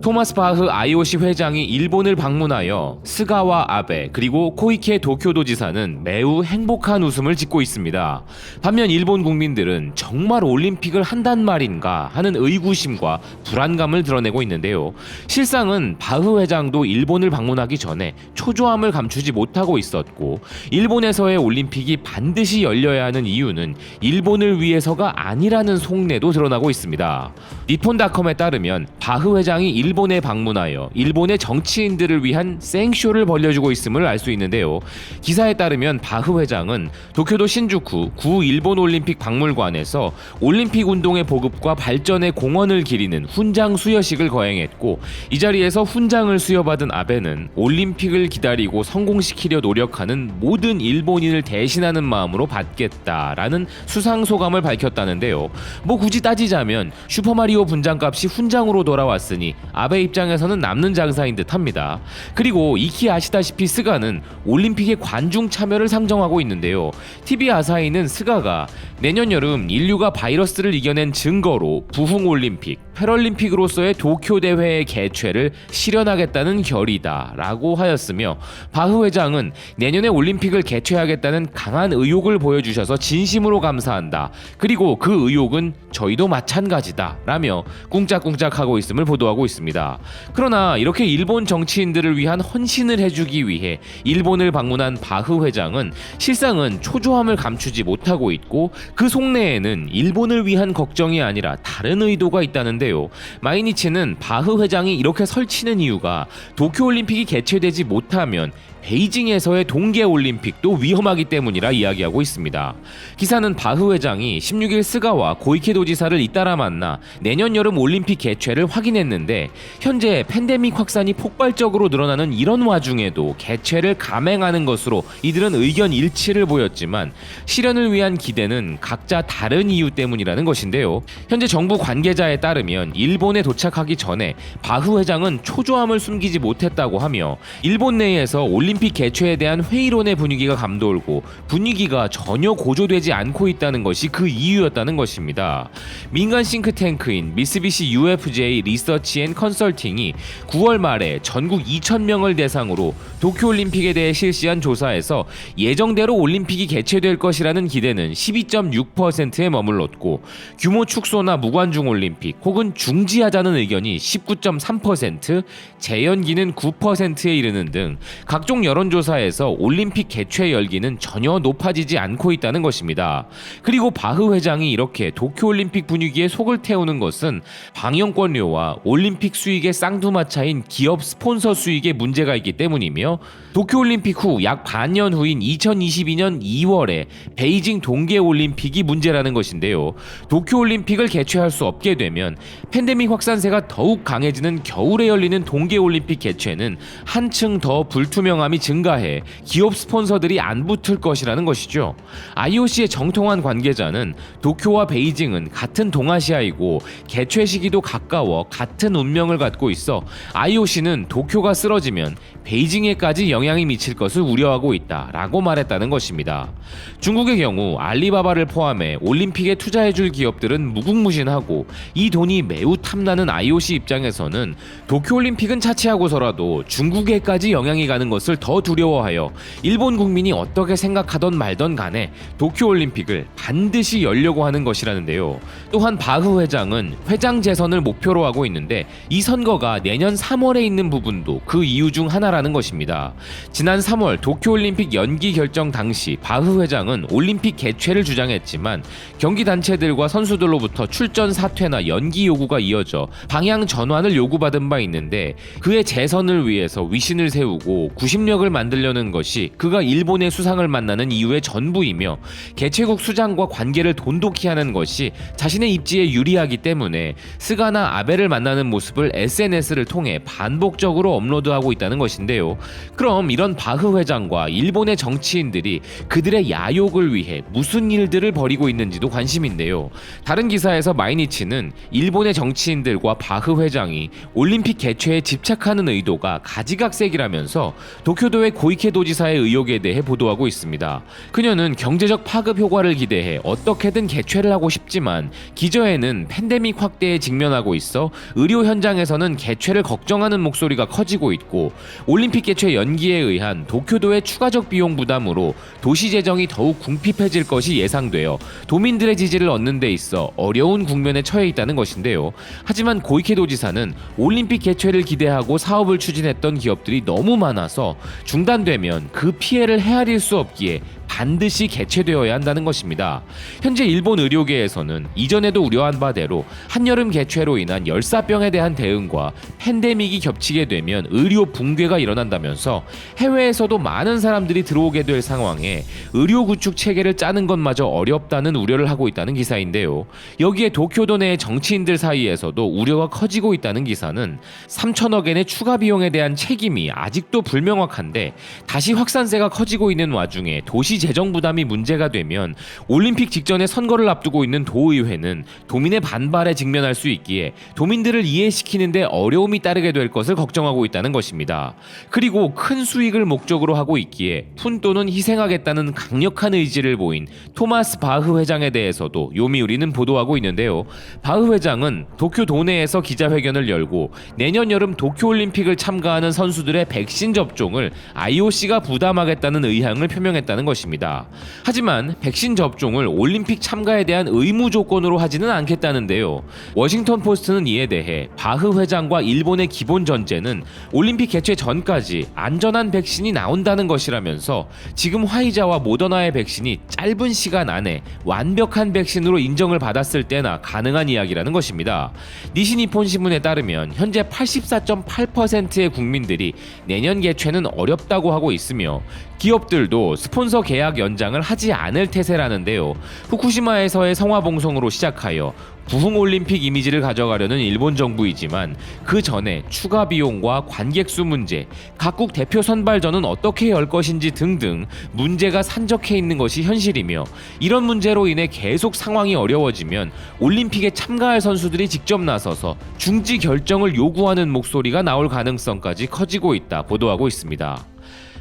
토마스 바흐 IOC 회장이 일본을 방문하여 스가와 아베 그리고 코이케 도쿄도지사는 매우 행복한 웃음을 짓고 있습니다. 반면 일본 국민들은 정말 올림픽을 한단 말인가 하는 의구심과 불안감을 드러내고 있는데요. 실상은 바흐 회장도 일본을 방문하기 전에 초조함을 감추지 못하고 있었고, 일본에서의 올림픽이 반드시 열려야 하는 이유는 일본을 위해서가 아니라는 속내도 드러나고 있습니다. 니폰닷컴에 따르면 바흐 회장이 일본에 방문하여 일본의 정치인들을 위한 생쇼를 벌려주고 있음을 알 수 있는데요. 기사에 따르면 바흐 회장은 도쿄도 신주쿠 구 일본 올림픽 박물관에서 올림픽 운동의 보급과 발전의 공헌을 기리는 훈장 수여식을 거행했고, 이 자리에서 훈장을 수여받은 아베는 올림픽을 기다리고 성공시키려 노력하는 모든 일본인을 대신하는 마음으로 받겠다라는 수상소감을 밝혔다는데요. 뭐 굳이 따지자면 슈퍼마리오 분장값이 훈장으로 돌아왔으니 아베 입장에서는 남는 장사인 듯합니다. 그리고 익히 아시다시피 스가는 올림픽의 관중 참여를 상정하고 있는데요. TV 아사히는 스가가 내년 여름 인류가 바이러스를 이겨낸 증거로 부흥올림픽, 패럴림픽으로서의 도쿄 대회의 개최를 실현하겠다는 결의다 라고 하였으며, 바흐 회장은 내년에 올림픽을 개최하겠다는 강한 의욕을 보여주셔서 진심으로 감사한다, 그리고 그 의욕은 저희도 마찬가지다 라며 꿍짝꿍짝하고 있음을 보도하고 있습니다. 그러나 이렇게 일본 정치인들을 위한 헌신을 해주기 위해 일본을 방문한 바흐 회장은 실상은 초조함을 감추지 못하고 있고, 그 속내에는 일본을 위한 걱정이 아니라 다른 의도가 있다는데요. 마이니치는 바흐 회장이 이렇게 설치는 이유가 도쿄올림픽이 개최되지 못하면 베이징에서의 동계올림픽도 위험하기 때문이라 이야기하고 있습니다. 기사는 바흐 회장이 16일 스가와 고이케 도지사를 잇따라 만나 내년 여름 올림픽 개최를 확인했는데, 현재 팬데믹 확산이 폭발적으로 늘어나는 이런 와중에도 개최를 감행하는 것으로 이들은 의견 일치를 보였지만, 실현을 위한 기대는 각자 다른 이유 때문이라는 것인데요. 현재 정부 관계자에 따르면 일본에 도착하기 전에 바흐 회장은 초조함을 숨기지 못했다고 하며, 일본 내에서 올림픽 개최에 대한 회의론의 분위기가 감돌고 분위기가 전혀 고조되지 않고 있다는 것이 그 이유였다는 것입니다. 민간 싱크탱크인 미쓰비시 UFJ 리서치 앤 컨설팅이 9월 말에 전국 2,000명을 대상으로 도쿄올림픽에 대해 실시한 조사에서 예정대로 올림픽이 개최될 것이라는 기대는 12.6%에 머물렀고, 규모 축소나 무관중 올림픽 혹은 중지하자는 의견이 19.3%, 재연기는 9%에 이르는 등 각종 여론조사에서 올림픽 개최 열기는 전혀 높아지지 않고 있다는 것입니다. 그리고 바흐 회장이 이렇게 도쿄올림픽 분위기에 속을 태우는 것은 방영권료와 올림픽 수익의 쌍두마차인 기업 스폰서 수익에 문제가 있기 때문이며, 도쿄올림픽 후 약 반년 후인 2022년 2월에 베이징 동계올림픽이 문제라는 것인데요. 도쿄올림픽을 개최할 수 없게 되면 팬데믹 확산세가 더욱 강해지는 겨울에 열리는 동계올림픽 개최는 한층 더 불투명함이 증가해 기업 스폰서들이 안 붙을 것이라는 것이죠. IOC의 정통한 관계자는 도쿄와 베이징은 같은 동아시아이고 개최 시기도 가까워 같은 운명을 갖고 있어 IOC는 도쿄가 쓰러지면 베이징에까지 영향이 미칠 것을 우려하고 있다라고 말했다는 것입니다. 중국의 경우 알리바바를 포함해 올림픽에 투자해줄 기업들은 무궁무진하고 이 돈이 매우 탐나는 IOC 입장에서는 도쿄올림픽은 차치하고서라도 중국에까지 영향이 가는 것을 더 두려워하여 일본 국민이 어떻게 생각하던 말던 간에 도쿄올림픽을 반드시 열려고 하는 것이라는데요. 또한 바흐 회장은 회장 재선을 목표로 하고 있는데, 이 선거가 내년 3월에 있는 부분도 그 이유 중 하나라는 것입니다. 지난 3월 도쿄올림픽 연기 결정 당시 바흐 회장은 올림픽 개최를 주장했지만 경기단체들과 선수들로부터 출전 사퇴나 연기 요구가 이어져 방향 전환을 요구받은 바 있는데, 그의 재선을 위해서 위신을 세우고 구심력을 만들려는 것이 그가 일본의 수상을 만나는 이유의 전부이며, 개최국 수장과 관계를 돈독히 하는 것이 자신의 입지에 유리하기 때문에 스가나 아베를 만나는 모습을 SNS를 통해 반복적으로 업로드하고 있다는 것인데요. 그럼 이런 바흐 회장과 일본의 정치인들이 그들의 야욕을 위해 무슨 일들을 벌이고 있는지도 관심인데요. 다른 기사에서 마이니치는 일본의 정치인들과 바흐 회장이 올림픽 개최에 집착하는 의도가 가지각색이라면서 도쿄도의 고이케 도지사의 의혹에 대해 보도하고 있습니다. 그녀는 경제적 파급 효과를 기대해 어떻게든 개최를 하고 싶지만 기저에는 팬데믹 확대에 직면하고 있어 의료 현장에서는 개최를 걱정하는 목소리가 커지고 있고 올림픽 개최 연기에 의한 도쿄도의 추가적 비용 부담으로 도시 재정이 더욱 궁핍해질 것이 예상되어 도민들의 지지를 얻는 데 있어 어려운 국면에 처해 있다는 것인데요. 하지만 고이케 도지사는 올림픽 개최를 기대하고 사업을 추진했던 기업들이 너무 많아서 중단되면 그 피해를 헤아릴 수 없기에 반드시 개최되어야 한다는 것입니다. 현재 일본 의료계에서는 이전에도 우려한 바대로 한여름 개최로 인한 열사병에 대한 대응과 팬데믹이 겹치게 되면 의료 붕괴가 일어난다면서 해외에서도 많은 사람들이 들어오게 될 상황에 의료 구축 체계를 짜는 것마저 어렵다는 우려를 하고 있다는 기사인데요. 여기에 도쿄도 내 정치인들 사이에서도 우려가 커지고 있다는 기사는 3천억 엔의 추가 비용에 대한 책임이 아직도 불명확한데 다시 확산세가 커지고 있는 와중에 도시 재정 부담이 문제가 되면 올림픽 직전에 선거를 앞두고 있는 도의회는 도민의 반발에 직면할 수 있기에 도민들을 이해시키는 데 어려움이 따르게 될 것을 걱정하고 있다는 것입니다. 그리고 큰 수익을 목적으로 하고 있기에 푼돈은 희생하겠다는 강력한 의지를 보인 토마스 바흐 회장에 대해서도 요미우리는 보도하고 있는데요. 바흐 회장은 도쿄 도내에서 기자회견을 열고 내년 여름 도쿄올림픽을 참가하는 선수들의 백신 접종을 IOC가 부담하겠다는 의향을 표명했다는 것입니다. 하지만 백신 접종을 올림픽 참가에 대한 의무 조건으로 하지는 않겠다는데요. 워싱턴 포스트는 이에 대해 바흐 회장과 일본의 기본 전제는 올림픽 개최 전까지 안전한 백신이 나온다는 것이라면서 지금 화이자와 모더나의 백신이 짧은 시간 안에 완벽한 백신으로 인정을 받았을 때나 가능한 이야기라는 것입니다. 니시니폰 신문에 따르면 현재 84.8%의 국민들이 내년 개최는 어렵다고 하고 있으며 기업들도 스폰서 계약 연장을 하지 않을 태세라는데요. 후쿠시마에서의 성화봉송으로 시작하여 부흥올림픽 이미지를 가져가려는 일본 정부이지만 그 전에 추가 비용과 관객 수 문제, 각국 대표 선발전은 어떻게 열 것인지 등등 문제가 산적해 있는 것이 현실이며 이런 문제로 인해 계속 상황이 어려워지면 올림픽에 참가할 선수들이 직접 나서서 중지 결정을 요구하는 목소리가 나올 가능성까지 커지고 있다 보도하고 있습니다.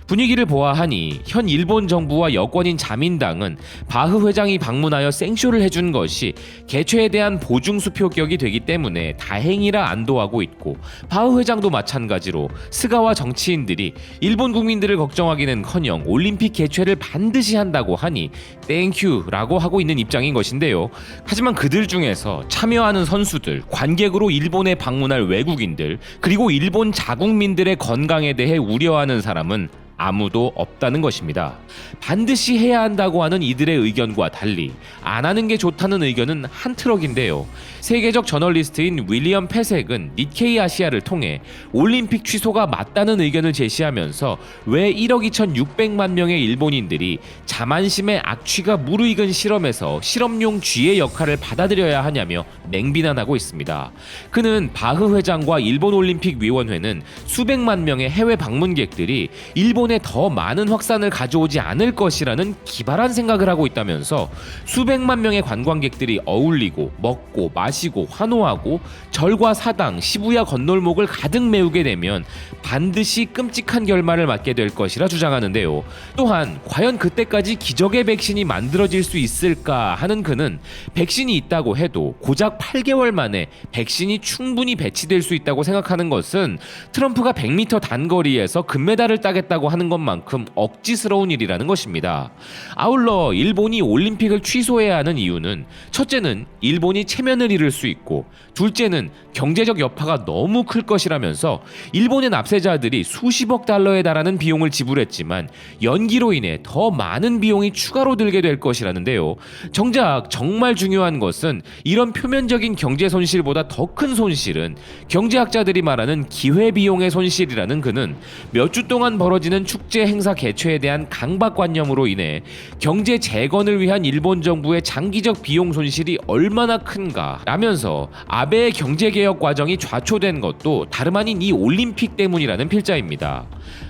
분위기를 보아하니 현 일본 정부와 여권인 자민당은 바흐 회장이 방문하여 생쇼를 해준 것이 개최에 대한 보증수표격이 되기 때문에 다행이라 안도하고 있고 바흐 회장도 마찬가지로 스가와 정치인들이 일본 국민들을 걱정하기는커녕 올림픽 개최를 반드시 한다고 하니 땡큐라고 하고 있는 입장인 것인데요. 하지만 그들 중에서 참여하는 선수들, 관객으로 일본에 방문할 외국인들, 그리고 일본 자국민들의 건강에 대해 우려하는 사람은 아무도 없다는 것입니다. 반드시 해야 한다고 하는 이들의 의견과 달리 안 하는 게 좋다는 의견은 한 트럭인데요. 세계적 저널리스트인 윌리엄 패색은 니케이 아시아를 통해 올림픽 취소가 맞다는 의견을 제시하면서 왜 1억 2,600만 명의 일본인들이 자만심의 악취가 무르익은 실험에서 실험용 쥐의 역할을 받아들여야 하냐며 맹비난하고 있습니다. 그는 바흐 회장과 일본 올림픽 위원회는 수백만 명의 해외 방문객들이 일본에 더 많은 확산을 가져오지 않을 것이라는 기발한 생각을 하고 있다면서 수백만 명의 관광객들이 어울리고 먹고 마시고 환호하고 절과 사당, 시부야 건널목을 가득 메우게 되면 반드시 끔찍한 결말을 맞게 될 것이라 주장하는데요. 또한 과연 그때까지 기적의 백신이 만들어질 수 있을까 하는 그는 백신이 있다고 해도 고작 8개월 만에 백신이 충분히 배치될 수 있다고 생각하는 것은 트럼프가 100m 단거리에서 금메달을 따겠다고 하는 것만큼 억지스러운 일이라는 것입니다. 아울러 일본이 올림픽을 취소해야 하는 이유는 첫째는 일본이 체면을 잃을 수 있고 둘째는 경제적 여파가 너무 클 것이라면서 일본의 납세자들이 수십억 달러에 달하는 비용을 지불했지만 연기로 인해 더 많은 비용이 추가로 들게 될 것이라는데요. 정작 정말 중요한 것은 이런 표면적인 경제 손실보다 더 큰 손실은 경제학자들이 말하는 기회비용의 손실이라는 그는 몇 주 동안 벌어지는 축제 행사 개최에 대한 강박관념으로 인해 경제 재건을 위한 일본 정부의 장기적 비용 손실이 얼마나 큰가 라면서 아베의 경제개혁 과정이 좌초된 것도 다름 아닌 이 올림픽 때문이라는 필자입니다.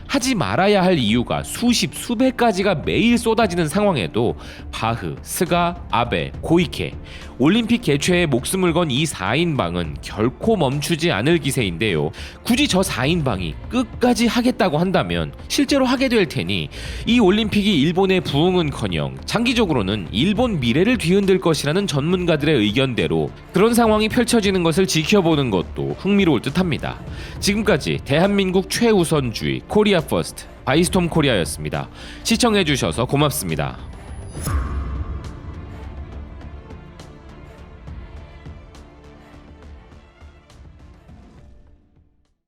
하지 말아야 할 이유가 수백 가지가 매일 쏟아지는 상황에도 바흐, 스가, 아베, 고이케 올림픽 개최에 목숨을 건 이 4인방은 결코 멈추지 않을 기세인데요. 굳이 저 4인방이 끝까지 하겠다고 한다면 실제로 하게 될 테니 이 올림픽이 일본의 부흥은커녕 장기적으로는 일본 미래를 뒤흔들 것이라는 전문가들의 의견대로 그런 상황이 펼쳐지는 것을 지켜보는 것도 흥미로울 듯합니다. 지금까지 대한민국 최우선주의 코리아 퍼스트 바이스톰 코리아였습니다. 시청해주셔서 고맙습니다.